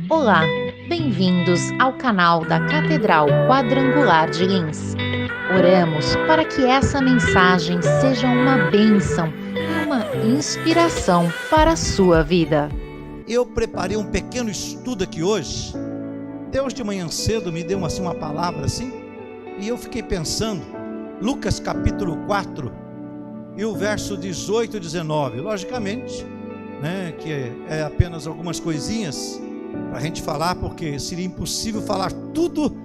Olá, bem-vindos ao canal da Catedral Quadrangular de Lins. Oramos para que essa mensagem seja uma bênção e uma inspiração para a sua vida. Eu preparei um pequeno estudo aqui hoje. Deus de manhã cedo me deu uma palavra assim, e eu fiquei pensando, Lucas capítulo 4, e o verso 18 e 19, logicamente, que é apenas algumas coisinhas para a gente falar, porque seria impossível falar tudo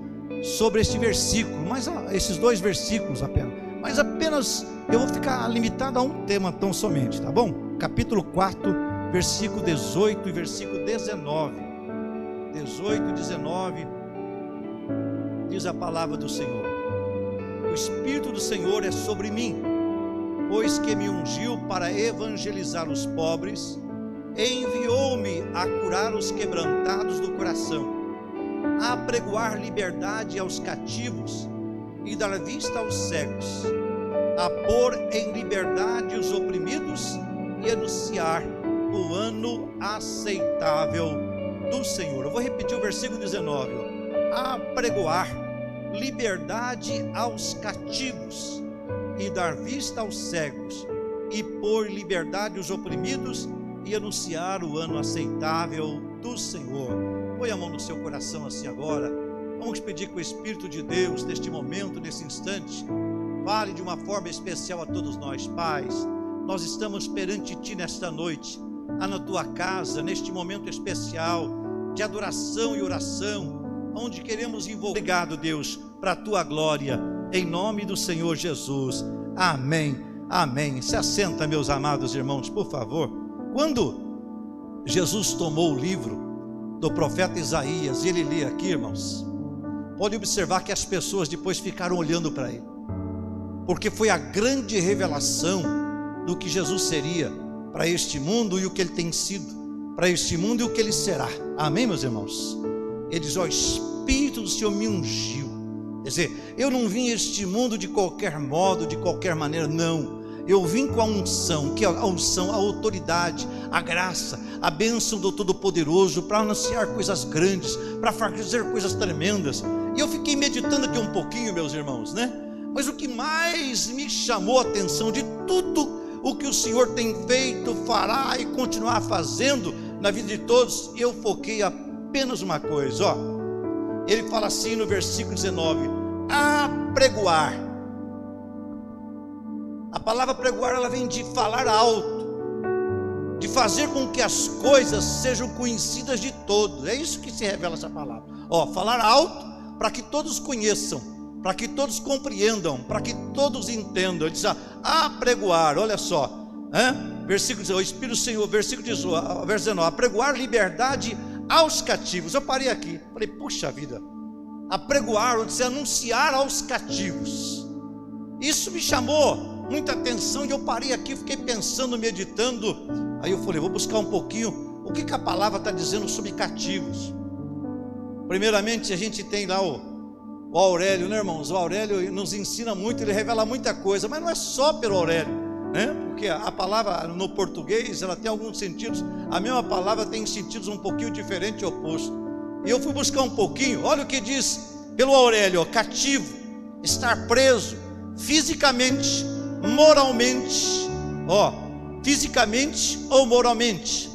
sobre este versículo, mas esses dois versículos apenas eu vou ficar limitado a um tema tão somente, tá bom? Capítulo 4, versículo 18 e versículo 19, 18 e 19, diz a palavra do Senhor: o Espírito do Senhor é sobre mim, pois que me ungiu para evangelizar os pobres, e enviou-me a curar os quebrantados do coração, a apregoar liberdade aos cativos e dar vista aos cegos, a pôr em liberdade os oprimidos e anunciar o ano aceitável do Senhor. Eu vou repetir o versículo 19: a apregoar liberdade aos cativos e dar vista aos cegos, e pôr em liberdade os oprimidos e anunciar o ano aceitável do Senhor. Põe a mão no seu coração assim agora. Vamos pedir que o Espírito de Deus, neste momento, nesse instante, fale de uma forma especial a todos nós. Pais, nós estamos perante Ti nesta noite, na Tua casa, neste momento especial de adoração e oração, onde queremos envolver. Obrigado, Deus, para a Tua glória, em nome do Senhor Jesus. Amém, amém. Se assenta, meus amados irmãos, por favor. Quando Jesus tomou o livro do profeta Isaías, e ele lê aqui, irmãos, pode observar que as pessoas depois ficaram olhando para ele, porque foi a grande revelação do que Jesus seria para este mundo e o que ele tem sido para este mundo e o que ele será. Amém, meus irmãos? Ele diz: o Espírito do Senhor me ungiu. Quer dizer, eu não vim a este mundo de qualquer modo, de qualquer maneira, não. Eu vim com a unção, que é a unção, a autoridade, a graça, a bênção do Todo-Poderoso, para anunciar coisas grandes, para fazer coisas tremendas. E eu fiquei meditando aqui um pouquinho, meus irmãos, Mas o que mais me chamou a atenção de tudo o que o Senhor tem feito, fará e continuar fazendo na vida de todos, eu foquei apenas uma coisa, Ele fala assim no versículo 19: apregoar. A palavra pregoar, ela vem de falar alto, de fazer com que as coisas sejam conhecidas de todos. É isso que se revela essa palavra. Falar alto para que todos conheçam, para que todos compreendam, para que todos entendam. Ele diz: apregoar, olha só, versículo 19, o Espírito do Senhor, versículo 19, apregoar liberdade aos cativos. Eu parei aqui, falei: puxa vida, apregoar, ou dizer, anunciar aos cativos. Isso me chamou muita atenção, e eu parei aqui, fiquei pensando, meditando. Aí eu falei: vou buscar um pouquinho o que a palavra está dizendo sobre cativos. Primeiramente, a gente tem lá o Aurélio, irmãos? O Aurélio nos ensina muito, ele revela muita coisa, mas não é só pelo Aurélio, porque a palavra no português, ela tem alguns sentidos, a mesma palavra tem sentidos um pouquinho diferentes e opostos. E eu fui buscar um pouquinho, olha o que diz pelo Aurélio: cativo, estar preso fisicamente, moralmente, fisicamente ou moralmente,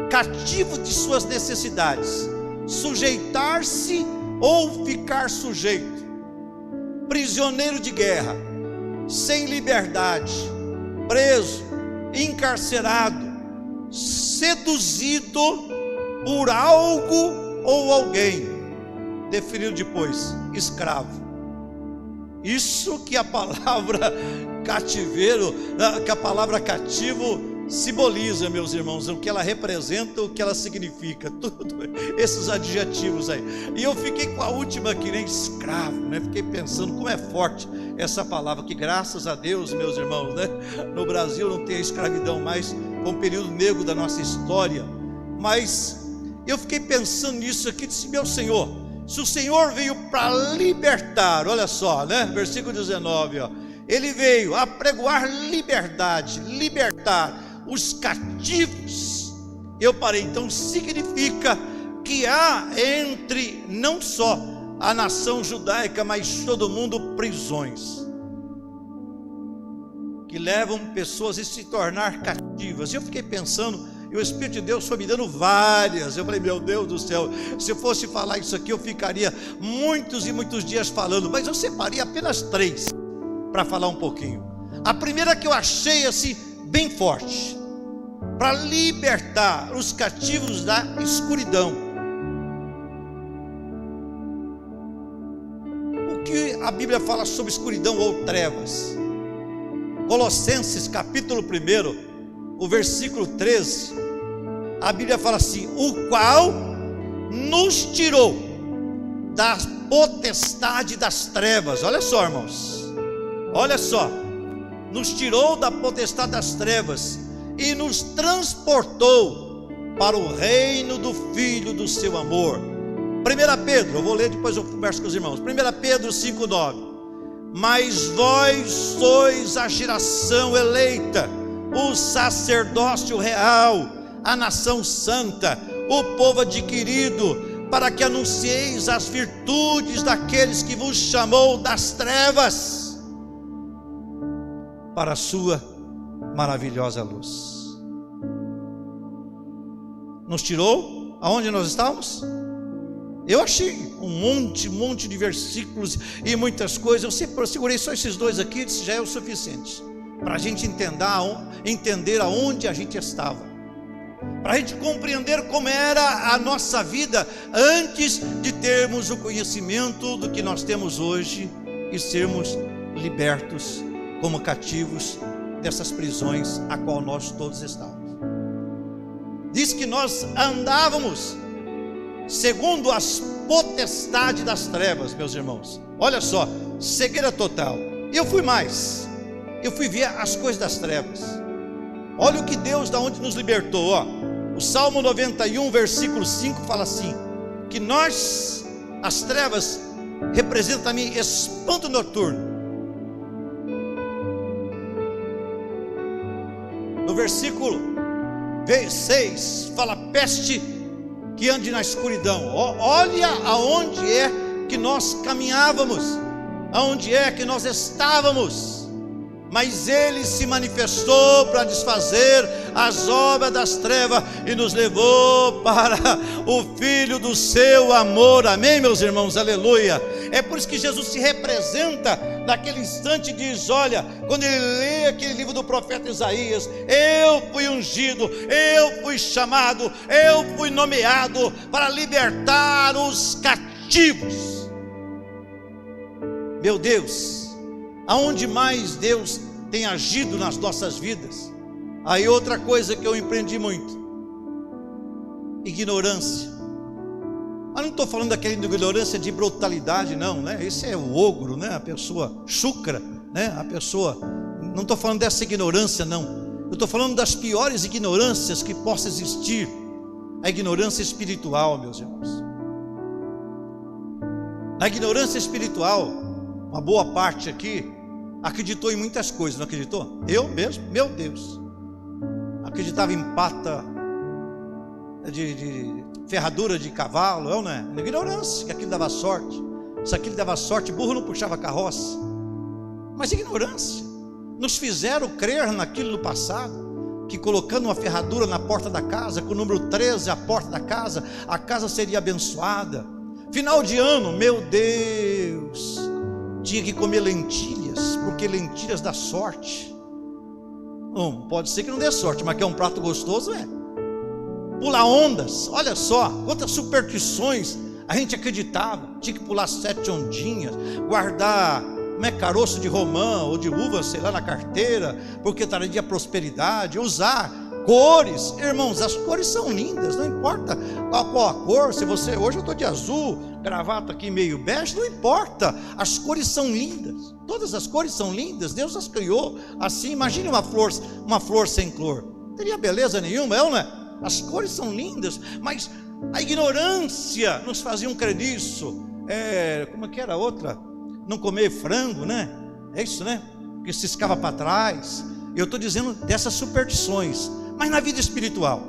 cativo de suas necessidades, sujeitar-se ou ficar sujeito, prisioneiro de guerra, sem liberdade, preso, encarcerado, seduzido por algo ou alguém, definido depois, escravo. Isso que a palavra cativeiro, que a palavra cativo simboliza, meus irmãos, o que ela representa, o que ela significa, tudo esses adjetivos aí. E eu fiquei com a última aqui, escravo, Fiquei pensando como é forte essa palavra, que graças a Deus, meus irmãos, no Brasil não tem a escravidão mais, foi um período negro da nossa história. Mas eu fiquei pensando nisso aqui, disse: meu Senhor, se o Senhor veio para libertar, olha só, versículo 19, Ele veio apregoar liberdade, libertar os cativos. Eu parei, então significa que há entre não só a nação judaica, mas todo mundo, prisões que levam pessoas a se tornar cativas. E eu fiquei pensando, e o Espírito de Deus foi me dando várias. Eu falei, meu Deus do céu, se eu fosse falar isso aqui, eu ficaria muitos e muitos dias falando, mas eu separei apenas 3 para falar um pouquinho. A primeira que eu achei assim, bem forte, para libertar os cativos da escuridão. O que a Bíblia fala sobre escuridão ou trevas? Colossenses capítulo 1, o versículo 13, a Bíblia fala assim: o qual nos tirou da potestade das trevas. Olha só, irmãos, olha só, nos tirou da potestade das trevas e nos transportou para o reino do Filho do seu amor. 1 Pedro, eu vou ler, depois eu converso com os irmãos. 1 Pedro 5,9: mas vós sois a geração eleita, o sacerdócio real, a nação santa, o povo adquirido, para que anuncieis as virtudes daqueles que vos chamou das trevas para a sua maravilhosa luz. Nos tirou aonde nós estávamos? Eu achei um monte de versículos e muitas coisas. Eu segurei só esses 2 aqui, isso já é o suficiente para a gente entender aonde a gente estava, para a gente compreender como era a nossa vida antes de termos o conhecimento do que nós temos hoje e sermos libertos como cativos dessas prisões a qual nós todos estávamos. Diz que nós andávamos segundo as potestades das trevas, meus irmãos. Olha só, cegueira total. Eu fui mais, eu fui ver as coisas das trevas. Olha o que Deus, da onde nos libertou, ó. O Salmo 91, versículo 5 fala assim, que nós, as trevas, representam também espanto noturno. No versículo 6 fala peste que ande na escuridão. Olha aonde é que nós caminhávamos, aonde é que nós estávamos, mas Ele se manifestou para desfazer as obras das trevas e nos levou para o Filho do seu amor. Amém, meus irmãos, aleluia. É por isso que Jesus se representa naquele instante, diz, olha, quando ele lê aquele livro do profeta Isaías, eu fui ungido, eu fui chamado, eu fui nomeado para libertar os cativos. Meu Deus, aonde mais Deus tem agido nas nossas vidas? Aí outra coisa que eu empreendi muito: ignorância. Mas não estou falando daquela ignorância de brutalidade, não, né? Esse é o ogro, né? A pessoa chucra, né? A pessoa, não estou falando dessa ignorância, não. Eu estou falando das piores ignorâncias que possa existir. A ignorância espiritual, meus irmãos. Na ignorância espiritual, uma boa parte aqui acreditou em muitas coisas, não acreditou? Eu mesmo, meu Deus, acreditava em pata de ferradura de cavalo, não é? Na ignorância, que aquilo dava sorte. Se aquilo dava sorte, burro não puxava carroça. Mas ignorância. Nos fizeram crer naquilo no passado, que colocando uma ferradura na porta da casa, com o número 13 a porta da casa, a casa seria abençoada. Final de ano, meu Deus, tinha que comer lentilhas, porque lentilhas dá sorte. Bom, pode ser que não dê sorte, mas que é um prato gostoso, é. Pular ondas, olha só quantas superstições a gente acreditava. Tinha que pular 7 ondinhas, guardar caroço de romã ou de uva, sei lá, na carteira, porque traria prosperidade. Usar cores, irmãos, as cores são lindas, não importa qual a cor. Se você, hoje eu estou de azul, gravata aqui meio bege, não importa, as cores são lindas, todas as cores são lindas, Deus as criou assim. Imagine uma flor sem cor, não teria beleza nenhuma, não é? As cores são lindas, mas a ignorância nos fazia crer nisso. Como é que era a outra? Não comer frango, né? É isso, né? Que se escava para trás. Eu estou dizendo dessas superstições. Mas na vida espiritual,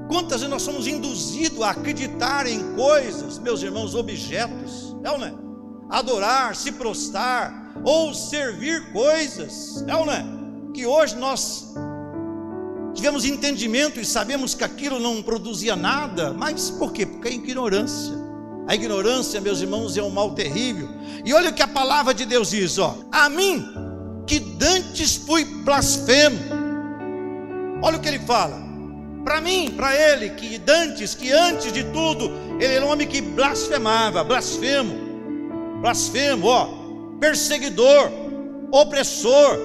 Quantas vezes nós somos induzidos a acreditar em coisas, meus irmãos, objetos, é ou não é? Adorar, se prostrar, ou servir coisas, é ou não é? Que hoje nós tivemos entendimento e sabemos que aquilo não produzia nada, mas por quê? Porque é ignorância. A ignorância, meus irmãos, é um mal terrível. E olha o que a palavra de Deus diz, ó: a mim, que dantes fui blasfemo. Olha o que ele fala. Para mim, para ele, que dantes, que antes de tudo, ele era um homem que blasfemava, blasfemo, ó, perseguidor, opressor,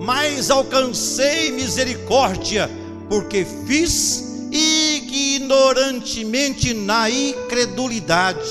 mas alcancei misericórdia, porque fiz ignorantemente na incredulidade.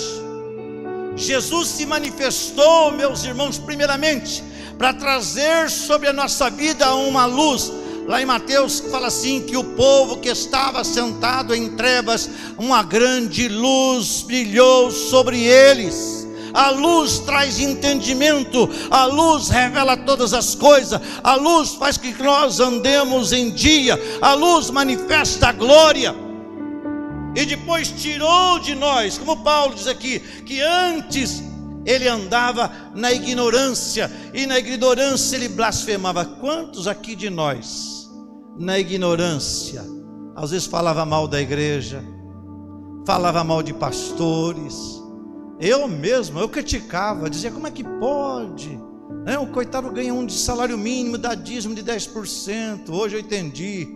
Jesus se manifestou, meus irmãos, primeiramente, para trazer sobre a nossa vida uma luz. Lá em Mateus fala assim, que o povo que estava sentado em trevas, uma grande luz brilhou sobre eles. A luz traz entendimento, a luz revela todas as coisas, a luz faz que nós andemos em dia, a luz manifesta a glória. E depois tirou de nós, como Paulo diz aqui, que antes ele andava na ignorância, e na ignorância ele blasfemava. Quantos aqui de nós, na ignorância, às vezes falava mal da igreja, falava mal de pastores? Eu mesmo, eu criticava, dizia, como é que pode? O coitado ganha um de salário mínimo, dá dízimo de 10%. Hoje eu entendi,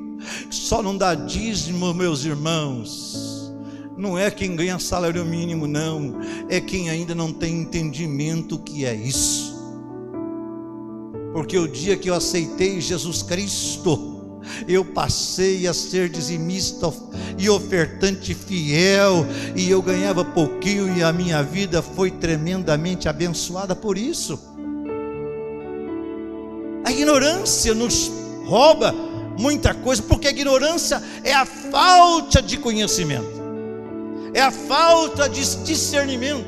só não dá dízimo, meus irmãos, não é quem ganha salário mínimo, não, é quem ainda não tem entendimento o que é isso. Porque o dia que eu aceitei Jesus Cristo, eu passei a ser dizimista e ofertante fiel, e eu ganhava pouquinho, e a minha vida foi tremendamente abençoada por isso. A ignorância nos rouba muita coisa, porque a ignorância é a falta de conhecimento, é a falta de discernimento.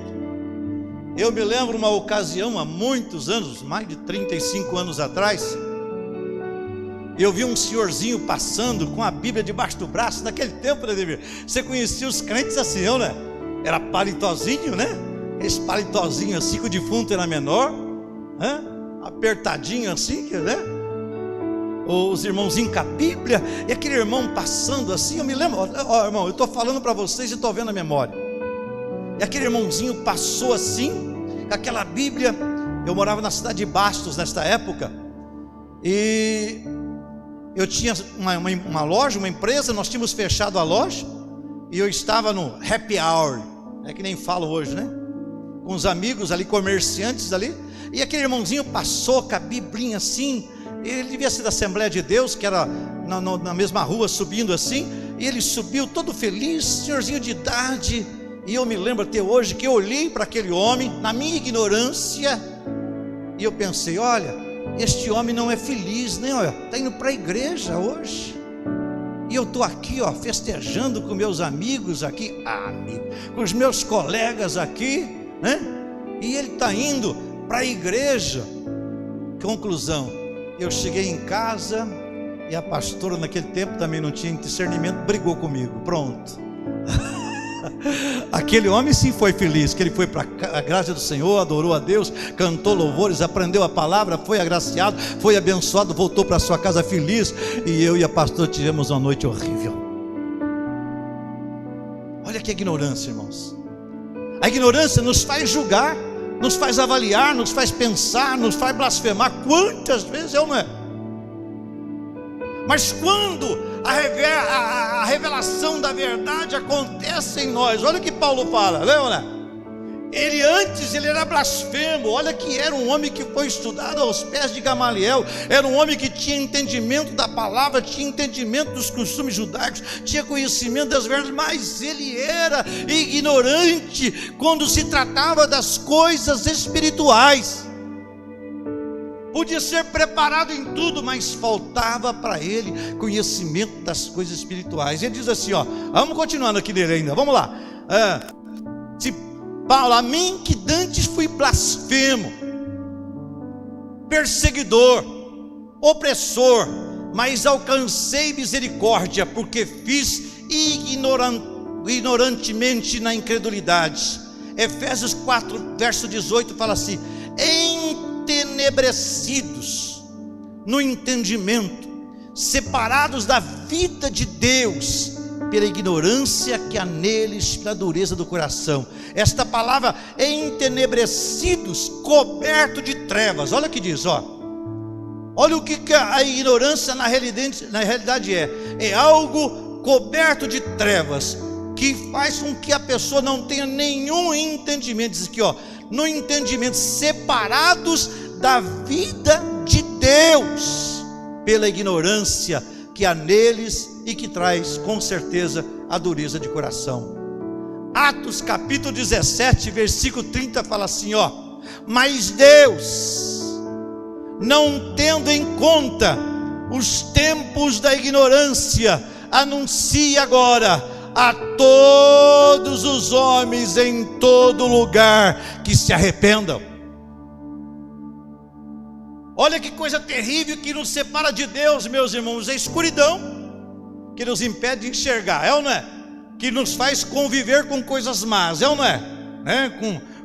Eu me lembro uma ocasião, há muitos anos, mais de 35 anos atrás, eu vi um senhorzinho passando com a Bíblia debaixo do braço. Naquele tempo, né, Demir? Você conhecia os crentes assim, não, né? Era palitozinho, né? Esse palitozinho assim, que o defunto era menor, né? Apertadinho assim, né? Os irmãozinhos com a Bíblia, e aquele irmão passando assim. Eu me lembro, ó, irmão, eu estou falando para vocês e estou vendo a memória. E aquele irmãozinho passou assim, com aquela Bíblia. Eu morava na cidade de Bastos nesta época, e eu tinha uma loja, uma empresa. Nós tínhamos fechado a loja, e eu estava no happy hour, é que nem falo hoje, né? Com os amigos ali, comerciantes ali. E aquele irmãozinho passou com a biblinha assim. Ele devia ser da Assembleia de Deus, que era na mesma rua, subindo assim. E ele subiu todo feliz, senhorzinho de idade. E eu me lembro até hoje que eu olhei para aquele homem, na minha ignorância, e eu pensei, olha, este homem não é feliz, né? Olha, está indo para a igreja hoje, e eu estou aqui, ó, festejando com meus amigos aqui, com os meus colegas aqui, né? E ele está indo para a igreja. Conclusão, eu cheguei em casa, e a pastora naquele tempo também não tinha discernimento, brigou comigo, pronto. Aquele homem sim foi feliz, que ele foi para a graça do Senhor, adorou a Deus, cantou louvores, aprendeu a palavra, foi agraciado, foi abençoado, voltou para sua casa feliz. E eu e a pastora tivemos uma noite horrível. Olha que ignorância, irmãos. A ignorância nos faz julgar, nos faz avaliar, nos faz pensar, nos faz blasfemar. Quantas vezes não é? Mas quando a revelação da verdade acontece em nós, olha o que Paulo fala, lembra? Ele era blasfemo. Olha que era um homem que foi estudado aos pés de Gamaliel, era um homem que tinha entendimento da palavra, tinha entendimento dos costumes judaicos, tinha conhecimento das verdades, mas ele era ignorante quando se tratava das coisas espirituais. Podia ser preparado em tudo, mas faltava para ele conhecimento das coisas espirituais. Ele diz assim, ó, vamos continuando aqui nele ainda, vamos lá. Paulo, a mim que dantes fui blasfemo, perseguidor, opressor, mas alcancei misericórdia, porque fiz ignorantemente na incredulidade. Efésios 4, verso 18 fala assim: entenebrecidos no entendimento, separados da vida de Deus, pela ignorância que há neles, pela dureza do coração. Esta palavra, entenebrecidos, coberto de trevas. Olha o que diz, ó. Olha o que a ignorância na realidade é algo coberto de trevas, que faz com que a pessoa não tenha nenhum entendimento. Diz aqui, ó, no entendimento, separados da vida de Deus, pela ignorância que há neles e que traz com certeza a dureza de coração. Atos capítulo 17, versículo 30 fala assim, ó: mas Deus, não tendo em conta os tempos da ignorância, anuncia agora a todos os homens em todo lugar que se arrependam. Olha que coisa terrível que nos separa de Deus, meus irmãos. É a escuridão que nos impede de enxergar, é ou não é? Que nos faz conviver com coisas más, é ou não é?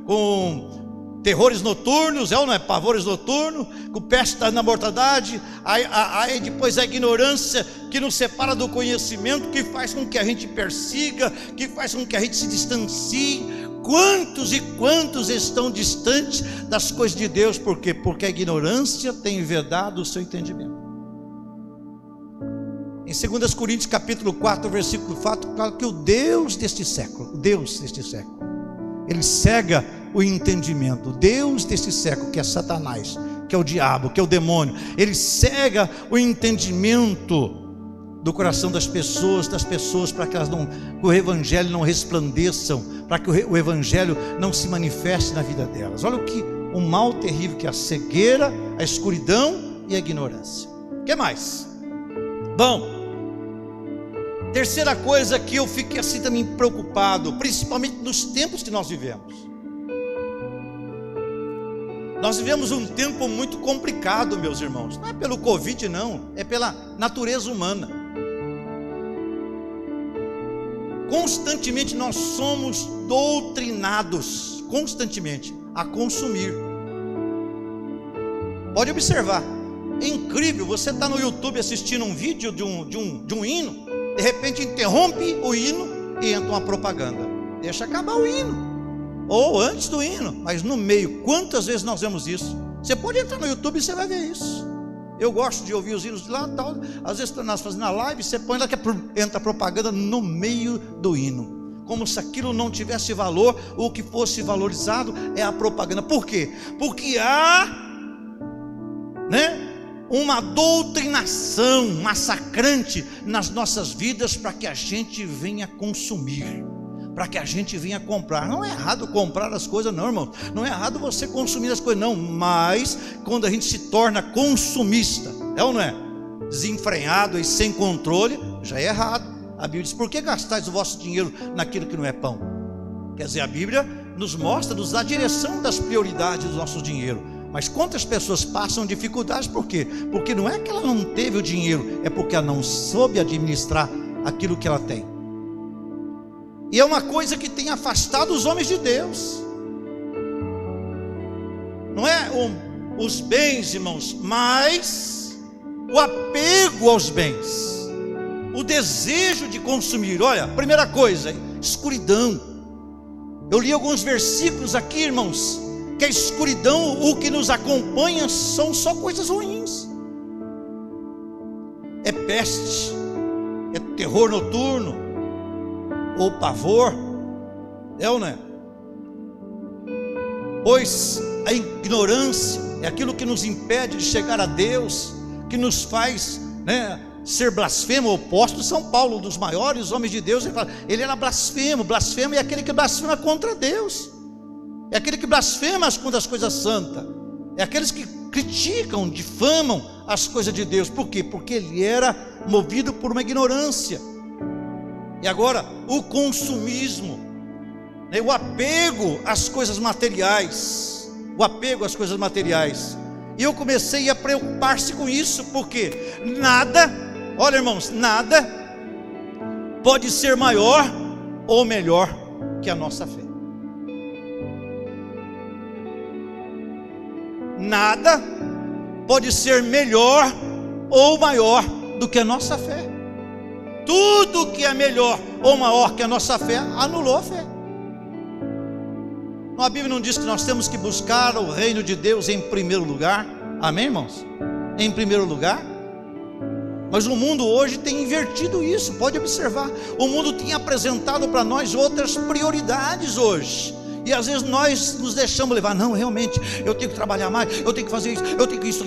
Com terrores noturnos, é ou não é? Pavores noturnos, com peste na mortandade. Aí depois a ignorância que nos separa do conhecimento, que faz com que a gente persiga, que faz com que a gente se distancie. Quantos e quantos estão distantes das coisas de Deus? Por quê? Porque a ignorância tem vedado o seu entendimento. Em 2 Coríntios capítulo 4, versículo 4, fala que o Deus deste século, ele cega o entendimento. O Deus deste século, que é Satanás, que é o diabo, que é o demônio, ele cega o entendimento do coração das pessoas, para que o evangelho não resplandeçam, para que o evangelho não se manifeste na vida delas. Olha o mal terrível que é a cegueira, a escuridão e a ignorância. O que mais? Bom, terceira coisa que eu fiquei assim também preocupado, principalmente nos tempos que nós vivemos. Nós vivemos um tempo muito complicado, meus irmãos. Não é pelo Covid não, é pela natureza humana. Constantemente nós somos doutrinados, constantemente, a consumir. Pode observar, é incrível. Você está no YouTube assistindo um vídeo de um hino, de repente interrompe o hino e entra uma propaganda. Deixa acabar o hino, ou antes do hino, mas no meio. Quantas vezes nós vemos isso? Você pode entrar no YouTube e você vai ver isso. Eu gosto de ouvir os hinos de lá, tal. Às vezes nós fazendo a live, você põe lá que entra propaganda no meio do hino, como se aquilo não tivesse valor. O que fosse valorizado é a propaganda. Por quê? Porque há, uma doutrinação massacrante nas nossas vidas, para que a gente venha consumir, para que a gente venha comprar. Não é errado comprar as coisas não, irmão. Não é errado você consumir as coisas não. Mas quando a gente se torna consumista, é ou não é? Desenfreado e sem controle, já é errado. A Bíblia diz: por que gastais o vosso dinheiro naquilo que não é pão? Quer dizer, a Bíblia nos mostra, nos dá a direção das prioridades do nosso dinheiro. Mas quantas pessoas passam dificuldades? Por quê? Porque não é que ela não teve o dinheiro, é porque ela não soube administrar aquilo que ela tem. E é uma coisa que tem afastado os homens de Deus. Não é os bens, irmãos, mas o apego aos bens, o desejo de consumir. Olha, primeira coisa, escuridão. Eu li alguns versículos aqui, irmãos, que a escuridão, o que nos acompanha são só coisas ruins. É peste, é terror noturno, ou pavor, é ou não é? Pois a ignorância é aquilo que nos impede de chegar a Deus, que nos faz ser blasfemo. O apóstolo São Paulo, um dos maiores homens de Deus, ele fala, ele era blasfemo. Blasfemo é aquele que blasfema contra Deus, é aquele que blasfema contra as coisas santas, é aqueles que criticam, difamam as coisas de Deus. Por quê? Porque ele era movido por uma ignorância. E agora, o consumismo, o apego às coisas materiais, E eu comecei a preocupar-se com isso, porque nada, olha irmãos, nada pode ser maior ou melhor que a nossa fé. Nada pode ser melhor ou maior do que a nossa fé. Tudo que é melhor ou maior que a nossa fé, anulou a fé. A Bíblia não diz que nós temos que buscar o reino de Deus em primeiro lugar? Amém, irmãos? Em primeiro lugar. Mas o mundo hoje tem invertido isso, pode observar. O mundo tem apresentado para nós outras prioridades hoje. E às vezes nós nos deixamos levar. Não, realmente, eu tenho que trabalhar mais, eu tenho que fazer isso, eu tenho que isso.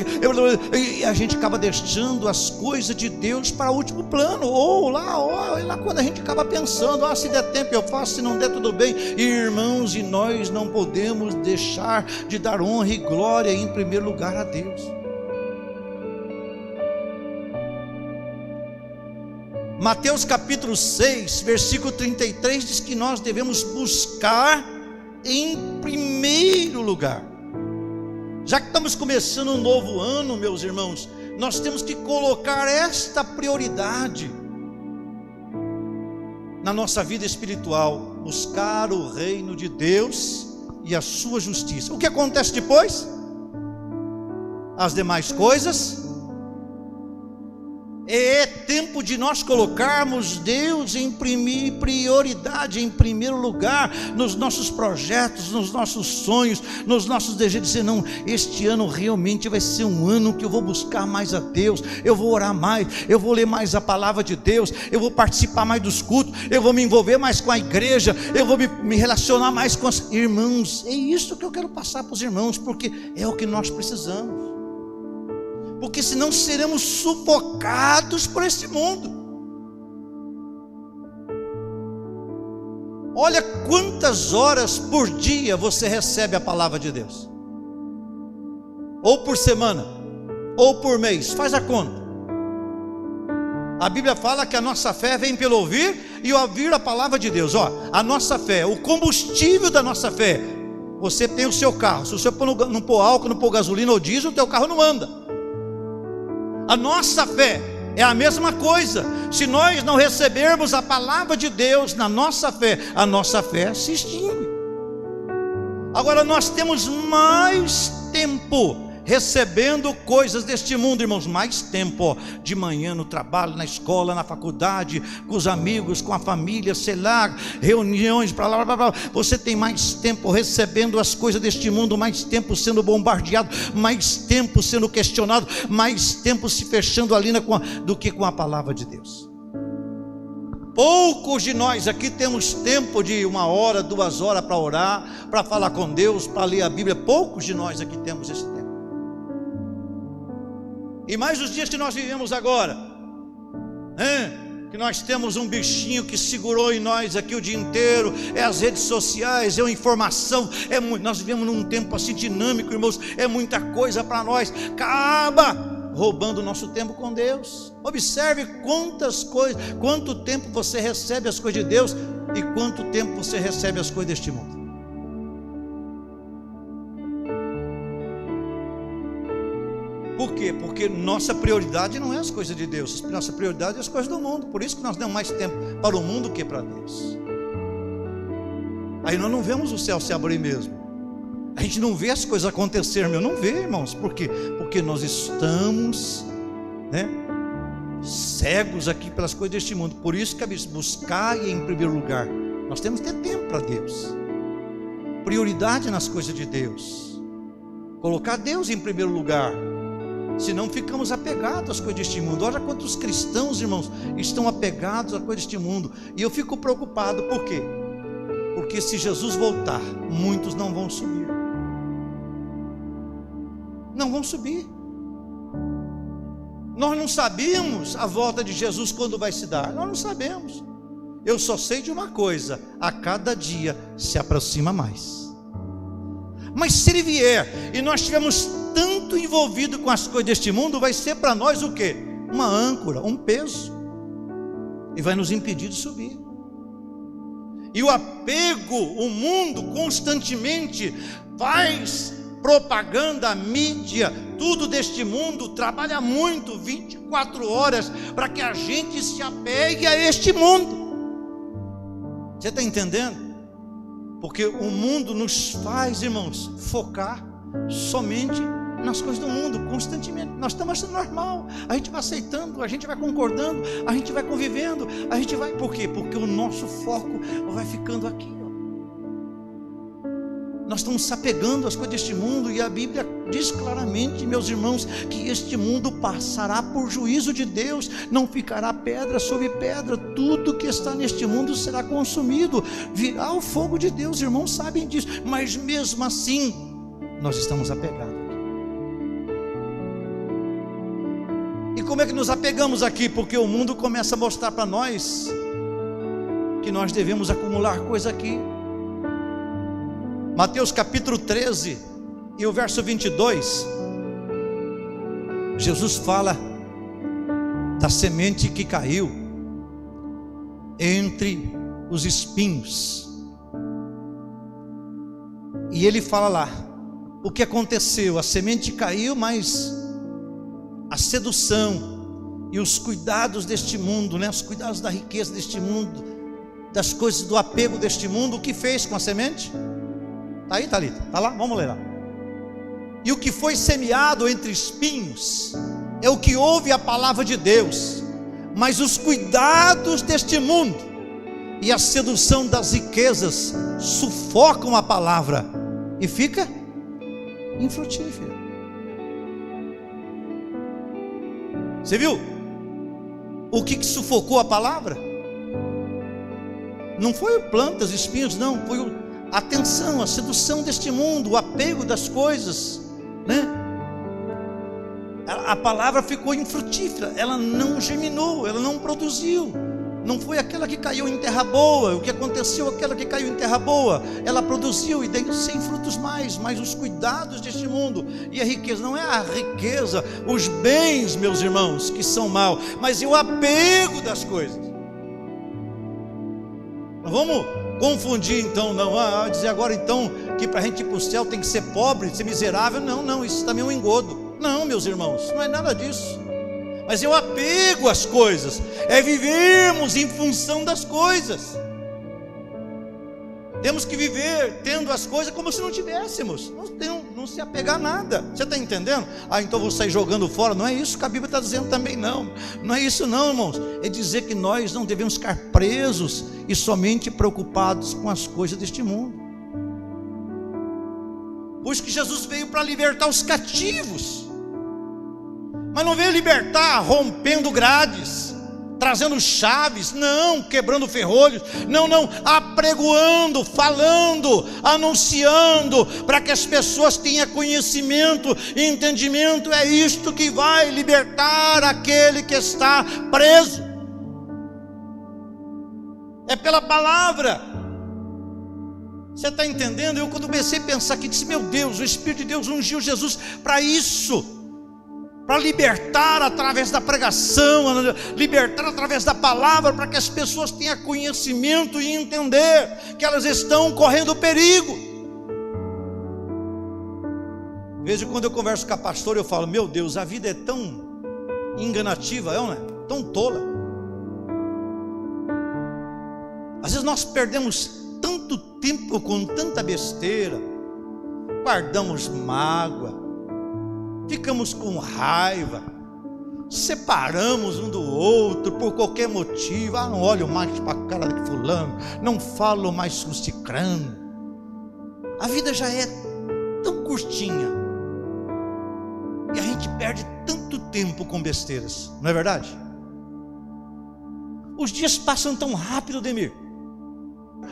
E a gente acaba deixando as coisas de Deus para o último plano. Ou lá quando a gente acaba pensando, se der tempo eu faço, se não der tudo bem. E irmãos, e nós não podemos deixar de dar honra e glória em primeiro lugar a Deus. Mateus capítulo 6, versículo 33 diz que nós devemos buscar em primeiro lugar. Já que estamos começando um novo ano, meus irmãos, nós temos que colocar esta prioridade na nossa vida espiritual: buscar o reino de Deus e a sua justiça. O que acontece depois? As demais coisas. É tempo de nós colocarmos Deus em prioridade, em primeiro lugar, nos nossos projetos, nos nossos sonhos, nos nossos desejos. Dizer, não, este ano realmente vai ser um ano que eu vou buscar mais a Deus, eu vou orar mais, eu vou ler mais a palavra de Deus, eu vou participar mais dos cultos, eu vou me envolver mais com a igreja, eu vou me relacionar mais com os irmãos. É isso que eu quero passar para os irmãos, porque é o que nós precisamos. Porque senão seremos sufocados por este mundo. Olha quantas horas por dia você recebe a palavra de Deus, ou por semana, ou por mês, faz a conta. A Bíblia fala que a nossa fé vem pelo ouvir e ouvir a palavra de Deus. A nossa fé, o combustível da nossa fé. Você tem o seu carro, se você não pôr álcool, não pôr gasolina ou diesel, o teu carro não anda. A nossa fé é a mesma coisa. Se nós não recebermos a palavra de Deus na nossa fé, a nossa fé se extingue. Agora nós temos mais tempo recebendo coisas deste mundo, irmãos, mais tempo, de manhã no trabalho, na escola, na faculdade, com os amigos, com a família, sei lá, reuniões, para lá, blá, blá, blá. Você tem mais tempo recebendo as coisas deste mundo, mais tempo sendo bombardeado, mais tempo sendo questionado, mais tempo se fechando ali do que com a palavra de Deus. Poucos de nós aqui temos tempo de 1 hora, 2 horas para orar, para falar com Deus, para ler a Bíblia. Poucos de nós aqui temos esse tempo. E mais os dias que nós vivemos agora, que nós temos um bichinho que segurou em nós aqui o dia inteiro, é as redes sociais, é a informação, nós vivemos num tempo assim dinâmico, irmãos, é muita coisa para nós, acaba roubando o nosso tempo com Deus. Observe quantas coisas, quanto tempo você recebe as coisas de Deus e quanto tempo você recebe as coisas deste mundo. Por quê? Porque nossa prioridade não é as coisas de Deus, nossa prioridade é as coisas do mundo. Por isso que nós damos mais tempo para o mundo que para Deus. Aí nós não vemos o céu se abrir mesmo. A gente não vê as coisas acontecer, não vê, irmãos. Por quê? Porque nós estamos, cegos aqui pelas coisas deste mundo. Por isso que a Bíblia buscar em primeiro lugar. Nós temos que ter tempo para Deus, prioridade nas coisas de Deus, colocar Deus em primeiro lugar. Senão ficamos apegados às coisas deste mundo. Olha quantos cristãos, irmãos, estão apegados às coisas deste mundo. E eu fico preocupado, por quê? Porque se Jesus voltar, muitos não vão subir. Não vão subir. Nós não sabemos a volta de Jesus quando vai se dar. Nós não sabemos. Eu só sei de uma coisa: a cada dia se aproxima mais. Mas se ele vier e nós estivermos tanto envolvidos com as coisas deste mundo, vai ser para nós o quê? Uma âncora, um peso, e vai nos impedir de subir. E o apego, o mundo constantemente faz propaganda, a mídia, tudo deste mundo trabalha muito, 24 horas, para que a gente se apegue a este mundo. Você está entendendo? Porque o mundo nos faz, irmãos, focar somente nas coisas do mundo, constantemente. Nós estamos achando normal, a gente vai aceitando, a gente vai concordando, a gente vai convivendo, a gente vai, por quê? Porque o nosso foco vai ficando aqui, ó. Nós estamos se apegando às coisas deste mundo, e a Bíblia diz claramente, meus irmãos, que este mundo passará por juízo de Deus, não ficará pedra sobre pedra, tudo que está neste mundo será consumido, virá o fogo de Deus, irmãos sabem disso, mas mesmo assim, nós estamos apegados. E como é que nos apegamos aqui? Porque o mundo começa a mostrar para nós que nós devemos acumular coisa aqui. Mateus capítulo 13 e o verso 22, Jesus fala da semente que caiu entre os espinhos, e ele fala lá o que aconteceu. A semente caiu, mas a sedução e os cuidados deste mundo, os cuidados da riqueza deste mundo, das coisas do apego deste mundo, o que fez com a semente? Está aí, Thalita? Está lá? Vamos ler lá. E o que foi semeado entre espinhos é o que ouve a palavra de Deus, mas os cuidados deste mundo e a sedução das riquezas sufocam a palavra e fica infrutífera. Você viu? O que sufocou a palavra? Não foi o planta, os espinhos, não, foi a tensão, a sedução deste mundo, o apego das coisas, A palavra ficou infrutífera, ela não germinou, ela não produziu. Não foi aquela que caiu em terra boa. O que aconteceu, aquela que caiu em terra boa, ela produziu e deu 100 frutos mais. Mas os cuidados deste mundo e a riqueza, não é a riqueza, os bens, meus irmãos, que são mal, mas é o apego das coisas. Vamos confundir então, não, dizer agora então que para a gente ir para o céu tem que ser pobre, ser miserável. Não, isso também é um engodo. Não, meus irmãos, não é nada disso. Mas é o apego às coisas, é vivermos em função das coisas. Temos que viver tendo as coisas como se não tivéssemos, não se apegar a nada. Você está entendendo? Então vou sair jogando fora. Não é isso que a Bíblia está dizendo também, não é isso não, irmãos. É dizer que nós não devemos ficar presos e somente preocupados com as coisas deste mundo. Pois que Jesus veio para libertar os cativos, mas não veio libertar rompendo grades, trazendo chaves, não, quebrando ferrolhos, não, apregoando, falando, anunciando, para que as pessoas tenham conhecimento e entendimento. É isto que vai libertar aquele que está preso, é pela palavra. Você está entendendo? Eu quando comecei a pensar aqui, disse, meu Deus, o Espírito de Deus ungiu Jesus para isso, para libertar através da pregação, libertar através da palavra, para que as pessoas tenham conhecimento e entender que elas estão correndo perigo. De vez em quando eu converso com a pastora, eu falo, meu Deus, a vida é tão enganativa, tão tola. Às vezes nós perdemos tanto tempo com tanta besteira, guardamos mágoa, ficamos com raiva, separamos um do outro por qualquer motivo. Não olho mais para a cara de fulano, não falo mais com cicrano. A vida já é tão curtinha e a gente perde tanto tempo com besteiras, não é verdade? Os dias passam tão rápido, Demir.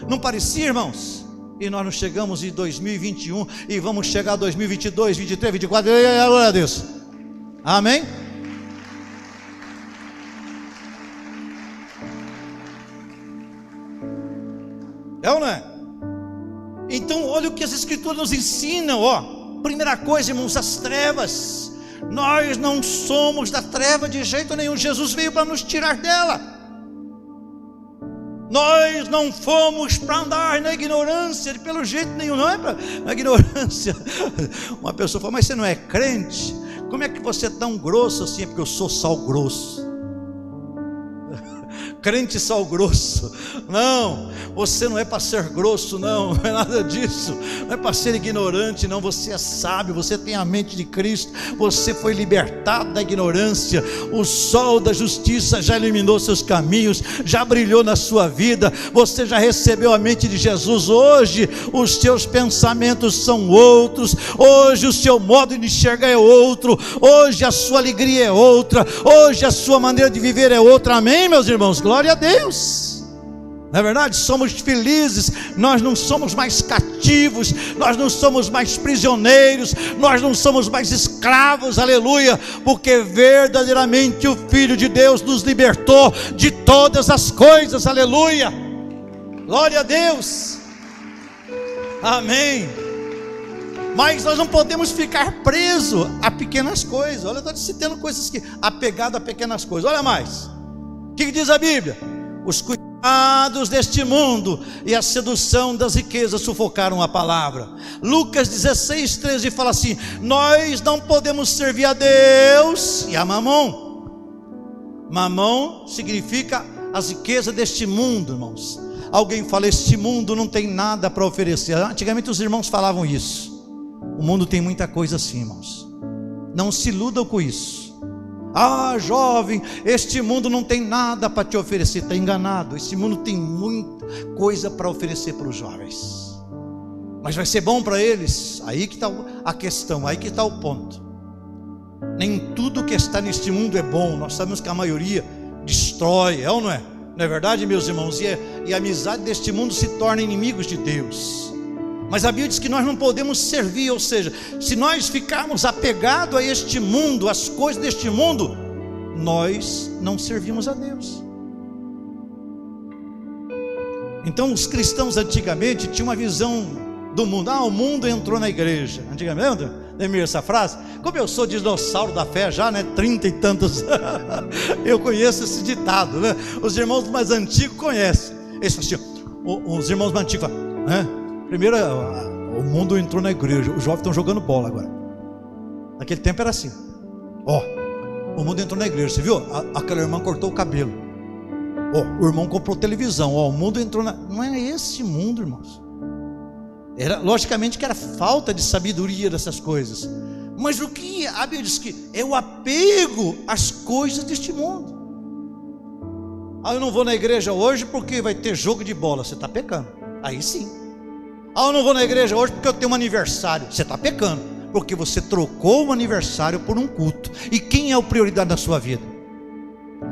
Não parecia, irmãos? E nós não chegamos em 2021 e vamos chegar a 2022, 23, 24. Glória a Deus. Amém? É ou não é? Então olha o que as escrituras nos ensinam, Primeira coisa, irmãos, as trevas. Nós não somos da treva de jeito nenhum. Jesus veio para nos tirar dela. Nós não fomos para andar na ignorância, pelo jeito nenhum, não é para na ignorância. Uma pessoa fala, mas você não é crente? Como é que você é tão grosso assim? É porque eu sou sal grosso. crente sal grosso. Não, você não é para ser grosso, não é nada disso. Não é para ser ignorante, não. Você é sábio, você tem a mente de Cristo. Você foi libertado da ignorância. O sol da justiça já iluminou seus caminhos, já brilhou na sua vida. Você já recebeu a mente de Jesus. Hoje os seus pensamentos são outros. Hoje o seu modo de enxergar é outro. Hoje a sua alegria é outra. Hoje a sua maneira de viver é outra. Amém, meus irmãos? Glória a Deus. Não é verdade? Somos felizes. Nós não somos mais cativos, nós não somos mais prisioneiros, nós não somos mais escravos, aleluia, porque verdadeiramente o Filho de Deus nos libertou de todas as coisas, aleluia, glória a Deus, amém. Mas nós não podemos ficar presos a pequenas coisas. Olha, eu estou citando coisas que, apegado a pequenas coisas. Olha mais, o que diz a Bíblia? Os cuidados deste mundo e a sedução das riquezas sufocaram a palavra. Lucas 16:13 fala assim: nós não podemos servir a Deus e a Mamon. Mamon significa as riquezas deste mundo, irmãos. Alguém fala, este mundo não tem nada para oferecer. Antigamente os irmãos falavam isso. O mundo tem muita coisa assim, irmãos. Não se iludam com isso. Ah, jovem, este mundo não tem nada para te oferecer. Está enganado. Este mundo tem muita coisa para oferecer para os jovens. Mas vai ser bom para eles? Aí que está a questão, aí que está o ponto. Nem tudo que está neste mundo é bom. Nós sabemos que a maioria destrói, é ou não é? Não é verdade, meus irmãos? E a amizade deste mundo se torna inimigos de Deus. Mas a Bíblia diz que nós não podemos servir, ou seja, se nós ficarmos apegados a este mundo, às coisas deste mundo, nós não servimos a Deus. Então os cristãos antigamente tinham uma visão do mundo. Ah, o mundo entrou na igreja. Antigamente, lembra essa frase? Como eu sou dinossauro da fé já, né, 30 e tantos eu conheço esse ditado, né? Os irmãos mais antigos conhecem. Eles falam assim, os irmãos mais antigos falam, né? Primeiro, o mundo entrou na igreja. Os jovens estão jogando bola agora. Naquele tempo era assim. O mundo entrou na igreja. Você viu? Aquela irmã cortou o cabelo. O irmão comprou televisão. O mundo entrou na... Não é esse mundo, irmãos. Logicamente que era falta de sabedoria dessas coisas. Mas o que a Bíblia diz que é o apego às coisas deste mundo. Eu não vou na igreja hoje porque vai ter jogo de bola. Você está pecando. Aí sim. Eu não vou na igreja hoje porque eu tenho um aniversário. Você está pecando, porque você trocou o aniversário por um culto. E quem é a prioridade da sua vida?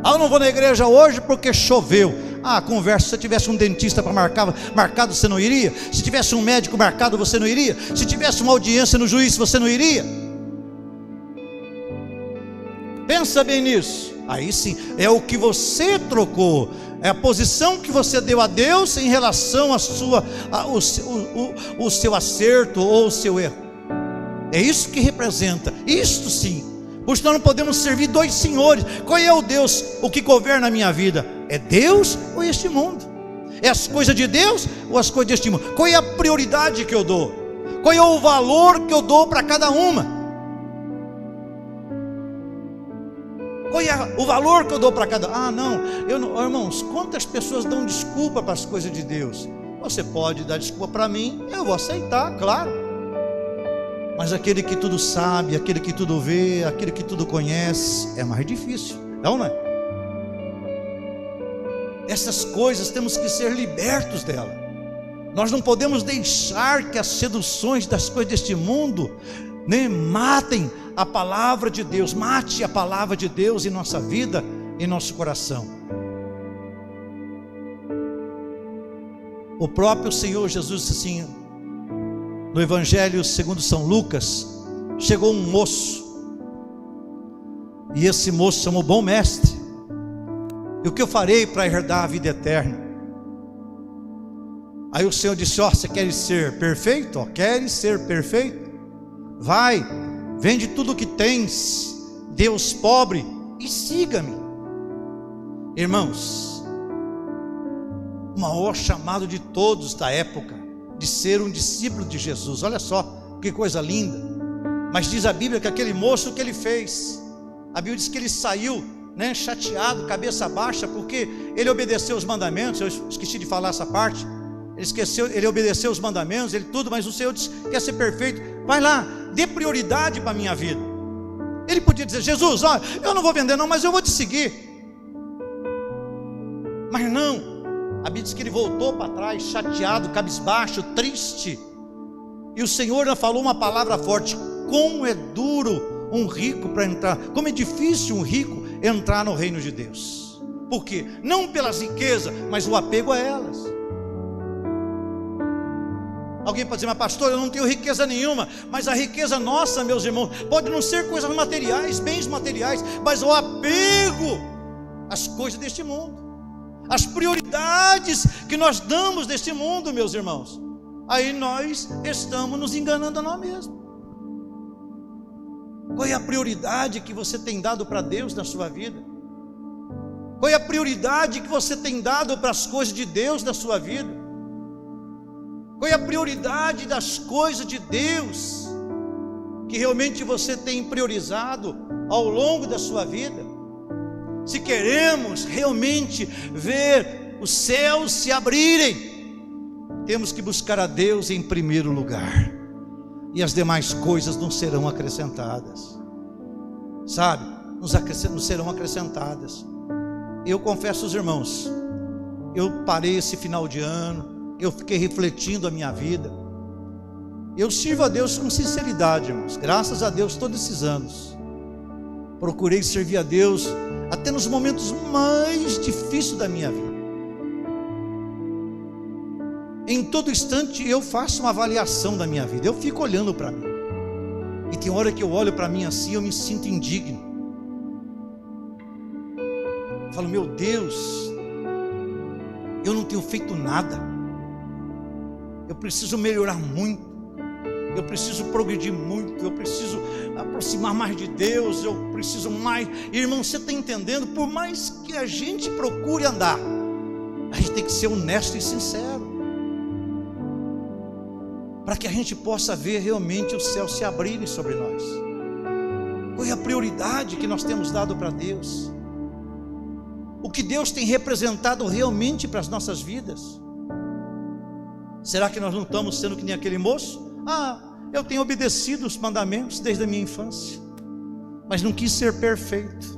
Eu não vou na igreja hoje porque choveu. Conversa, se tivesse um dentista para marcado, você não iria? Se tivesse um médico marcado, você não iria? Se tivesse uma audiência no juiz, você não iria? Pensa bem nisso. Aí sim, é o que você trocou. É a posição que você deu a Deus em relação o seu acerto ou o seu erro. É isso que representa. Isto sim. Por isso nós não podemos servir dois senhores. Qual é o Deus, o que governa a minha vida? É Deus ou este mundo? É as coisas de Deus ou as coisas deste mundo? Qual é a prioridade que eu dou? Qual é o valor que eu dou para cada uma? Qual é o valor que eu dou para cada... irmãos, quantas pessoas dão desculpa para as coisas de Deus? Você pode dar desculpa para mim, eu vou aceitar, claro. Mas aquele que tudo sabe, aquele que tudo vê, aquele que tudo conhece, é mais difícil, não é? Essas coisas temos que ser libertos dela. Nós não podemos deixar que as seduções das coisas deste mundo matem a palavra de Deus. Mate a palavra de Deus em nossa vida, em nosso coração. O próprio Senhor Jesus disse assim, no Evangelho segundo São Lucas, chegou um moço, e esse moço chamou: bom mestre, e o que eu farei para herdar a vida eterna? Aí o Senhor disse: você quer ser perfeito? Queres ser perfeito? Vai, vende tudo o que tens, dê aos pobres e siga-me. Irmãos, o maior chamado de todos da época, de ser um discípulo de Jesus. Olha só, que coisa linda. Mas diz a Bíblia que aquele moço, o que ele fez? A Bíblia diz que ele saiu né, chateado, cabeça baixa, porque ele obedeceu os mandamentos. Eu esqueci de falar essa parte. Ele obedeceu os mandamentos, ele tudo, mas o Senhor disse, quer ser perfeito, vai lá, dê prioridade para a minha vida. Ele podia dizer, Jesus, ó, eu não vou vender não, mas eu vou te seguir. Mas não, a Bíblia diz que ele voltou para trás, chateado, cabisbaixo, triste. E o Senhor falou uma palavra forte: como é duro um rico para entrar, como é difícil um rico entrar no reino de Deus. Por quê? Não pelas riquezas, mas o apego a elas. Alguém pode dizer, mas pastor, eu não tenho riqueza nenhuma. Mas a riqueza nossa, meus irmãos, pode não ser coisas materiais, bens materiais, mas o apego às coisas deste mundo, as prioridades que nós damos deste mundo, meus irmãos. Aí nós estamos nos enganando a nós mesmos. Qual é a prioridade que você tem dado para Deus na sua vida? Qual é a prioridade que você tem dado para as coisas de Deus na sua vida? Qual é a prioridade das coisas de Deus que realmente você tem priorizado ao longo da sua vida? Se queremos realmente ver os céus se abrirem, temos que buscar a Deus em primeiro lugar, e as demais coisas não serão acrescentadas, sabe? Não serão acrescentadas. Eu confesso aos irmãos, eu parei esse final de ano, eu fiquei refletindo a minha vida. Eu sirvo a Deus com sinceridade, irmãos. Graças a Deus, todos esses anos procurei servir a Deus até nos momentos mais difíceis da minha vida. Em todo instante eu faço uma avaliação da minha vida. Eu fico olhando para mim, e tem hora que eu olho para mim assim, eu me sinto indigno. Eu falo, meu Deus, eu não tenho feito nada. Eu preciso melhorar muito, eu preciso progredir muito, eu preciso aproximar mais de Deus, eu preciso mais. Irmão, você está entendendo? Por mais que a gente procure andar, a gente tem que ser honesto e sincero, para que a gente possa ver realmente o céu se abrirem sobre nós. Qual é a prioridade que nós temos dado para Deus? O que Deus tem representado realmente para as nossas vidas? Será que nós não estamos sendo que nem aquele moço? Eu tenho obedecido os mandamentos desde a minha infância, mas não quis ser perfeito.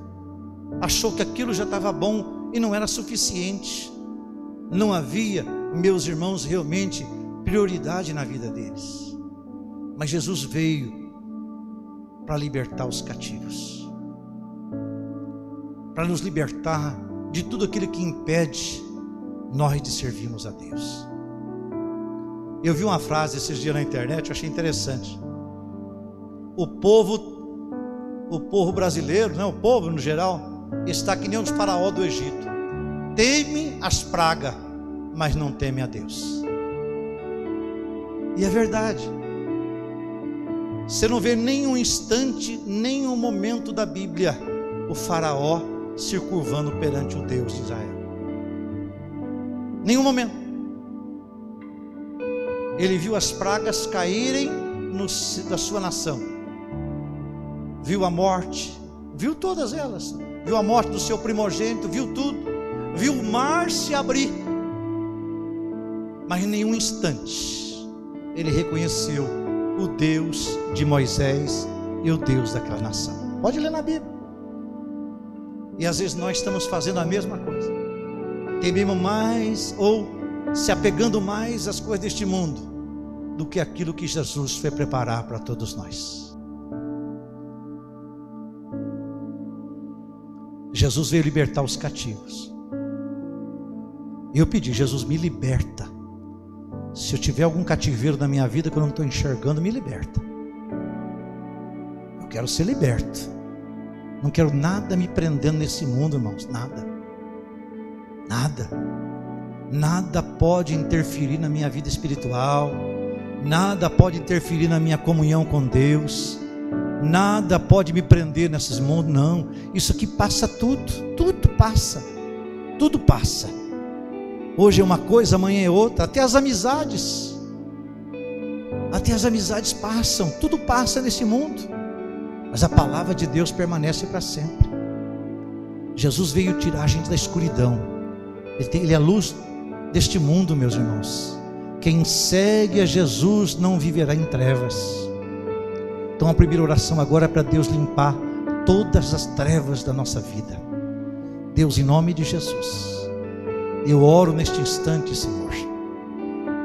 Achou que aquilo já estava bom e não era suficiente. Não havia, meus irmãos, realmente prioridade na vida deles. Mas Jesus veio para libertar os cativos, para nos libertar de tudo aquilo que impede nós de servirmos a Deus. Eu vi uma frase esses dias na internet, eu achei interessante. O povo brasileiro, o povo no geral, está que nem os faraós do Egito. Teme as pragas, mas não teme a Deus. E é verdade. Você não vê nenhum instante, nenhum momento da Bíblia o faraó se curvando perante o Deus de Israel. Nenhum momento. Ele viu as pragas caírem da sua nação, viu a morte, viu todas elas, viu a morte do seu primogênito, viu tudo, viu o mar se abrir, mas em nenhum instante ele reconheceu o Deus de Moisés e o Deus daquela nação. Pode ler na Bíblia. E às vezes nós estamos fazendo a mesma coisa, tememos mais ou se apegando mais às coisas deste mundo do que aquilo que Jesus foi preparar para todos nós. Jesus veio libertar os cativos. E eu pedi, Jesus, me liberta. Se eu tiver algum cativeiro na minha vida que eu não estou enxergando, me liberta. Eu quero ser liberto. Não quero nada me prendendo nesse mundo, irmãos. Nada. Nada. Nada pode interferir na minha vida espiritual. Nada pode interferir na minha comunhão com Deus. Nada pode me prender nesses mundos, não. Isso aqui passa tudo. Tudo passa. Tudo passa. Hoje é uma coisa, amanhã é outra. Até as amizades. Até as amizades passam. Tudo passa nesse mundo. Mas a palavra de Deus permanece para sempre. Jesus veio tirar a gente da escuridão. Ele é a luz deste mundo, meus irmãos. Quem segue a Jesus não viverá em trevas. Então a primeira oração agora é para Deus limpar todas as trevas da nossa vida. Deus, em nome de Jesus, eu oro neste instante, Senhor,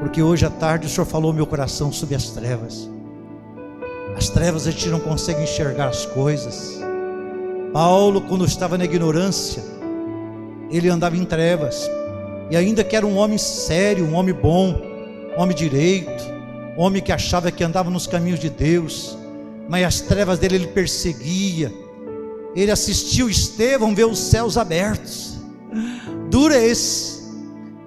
porque hoje à tarde o Senhor falou ao meu coração sobre as trevas. As trevas, a gente não consegue enxergar as coisas. Paulo, quando estava na ignorância, ele andava em trevas, e ainda que era um homem sério, um homem bom, um homem direito, um homem que achava que andava nos caminhos de Deus, mas as trevas dele ele perseguia. Ele assistiu Estevão ver os céus abertos. Duro é esse,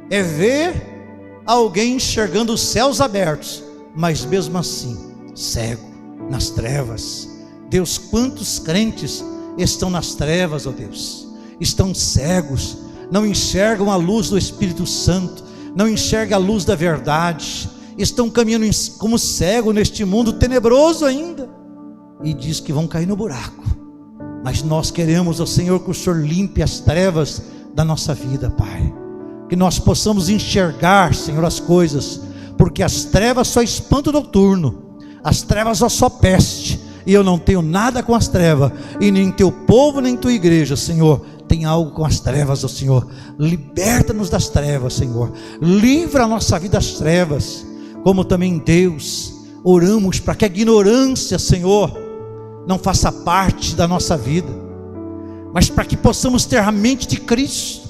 é ver alguém enxergando os céus abertos, mas mesmo assim cego, nas trevas. Deus, quantos crentes estão nas trevas, ó Deus, estão cegos, não enxergam a luz do Espírito Santo, não enxergam a luz da verdade, estão caminhando como cego neste mundo tenebroso ainda, e diz que vão cair no buraco. Mas nós queremos, ó Senhor, que o Senhor limpe as trevas da nossa vida, Pai, que nós possamos enxergar, Senhor, as coisas, porque as trevas só espanto noturno, as trevas só peste, e eu não tenho nada com as trevas, e nem teu povo, nem tua igreja, Senhor, tem algo com as trevas, ó Senhor. Liberta-nos das trevas, Senhor, livra a nossa vida das trevas, como também Deus, oramos para que a ignorância, Senhor, não faça parte da nossa vida, mas para que possamos ter a mente de Cristo,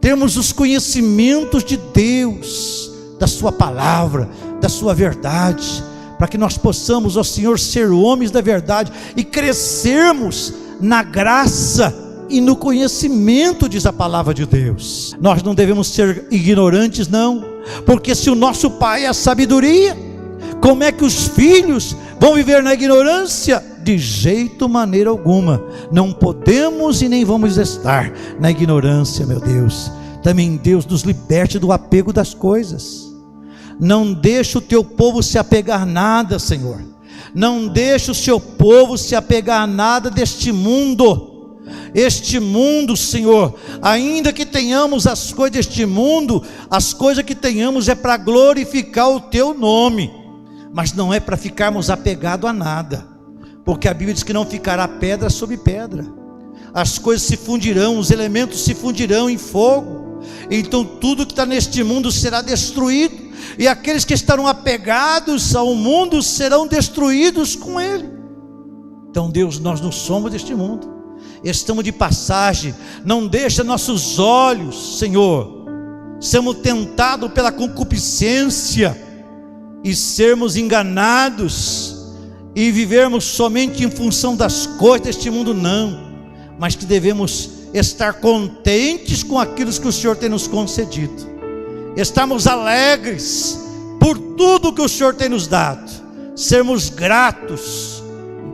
termos os conhecimentos de Deus, da sua palavra, da sua verdade, para que nós possamos, ó Senhor, ser homens da verdade e crescermos na graça e no conhecimento, diz a palavra de Deus. Nós não devemos ser ignorantes, não, porque se o nosso Pai é a sabedoria, como é que os filhos vão viver na ignorância? De jeito, maneira alguma. Não podemos e nem vamos estar na ignorância, meu Deus. Também Deus nos liberte do apego das coisas. Não deixe o teu povo se apegar a nada, Senhor. Não deixe o seu povo se apegar a nada deste mundo. Este mundo, Senhor, ainda que tenhamos as coisas deste mundo, as coisas que tenhamos é para glorificar o teu nome, mas não é para ficarmos apegados a nada, porque a Bíblia diz que não ficará pedra sobre pedra. As coisas se fundirão, os elementos se fundirão em fogo. Então tudo que está neste mundo será destruído, e aqueles que estarão apegados ao mundo serão destruídos com ele. Então Deus, nós não somos deste mundo, estamos de passagem. Não deixa nossos olhos, Senhor, sermos tentados pela concupiscência e sermos enganados e vivermos somente em função das coisas deste mundo, não, mas que devemos estar contentes com aquilo que o Senhor tem nos concedido, estarmos alegres por tudo que o Senhor tem nos dado, sermos gratos,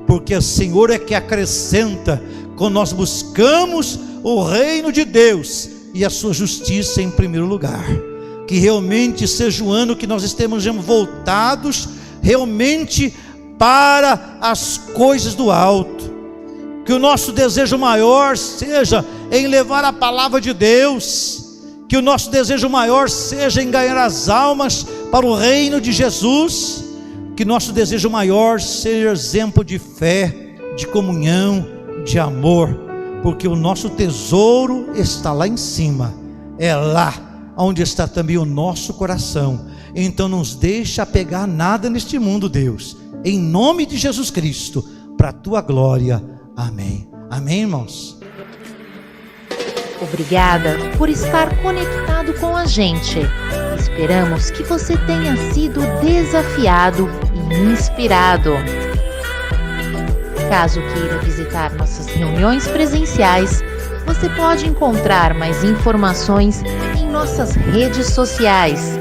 porque o Senhor é que acrescenta quando nós buscamos o reino de Deus e a sua justiça em primeiro lugar. Que realmente seja o ano que nós estejamos voltados realmente para as coisas do alto, que o nosso desejo maior seja em levar a palavra de Deus, que o nosso desejo maior seja em ganhar as almas para o reino de Jesus, que nosso desejo maior seja exemplo de fé, de comunhão, de amor, porque o nosso tesouro está lá em cima, é lá onde está também o nosso coração. Então não nos deixa apegar nada neste mundo, Deus, em nome de Jesus Cristo, para a tua glória, amém. Amém, irmãos? Obrigada por estar conectado com a gente. Esperamos que você tenha sido desafiado e inspirado. Caso queira visitar nossas reuniões presenciais, você pode encontrar mais informações em nossas redes sociais.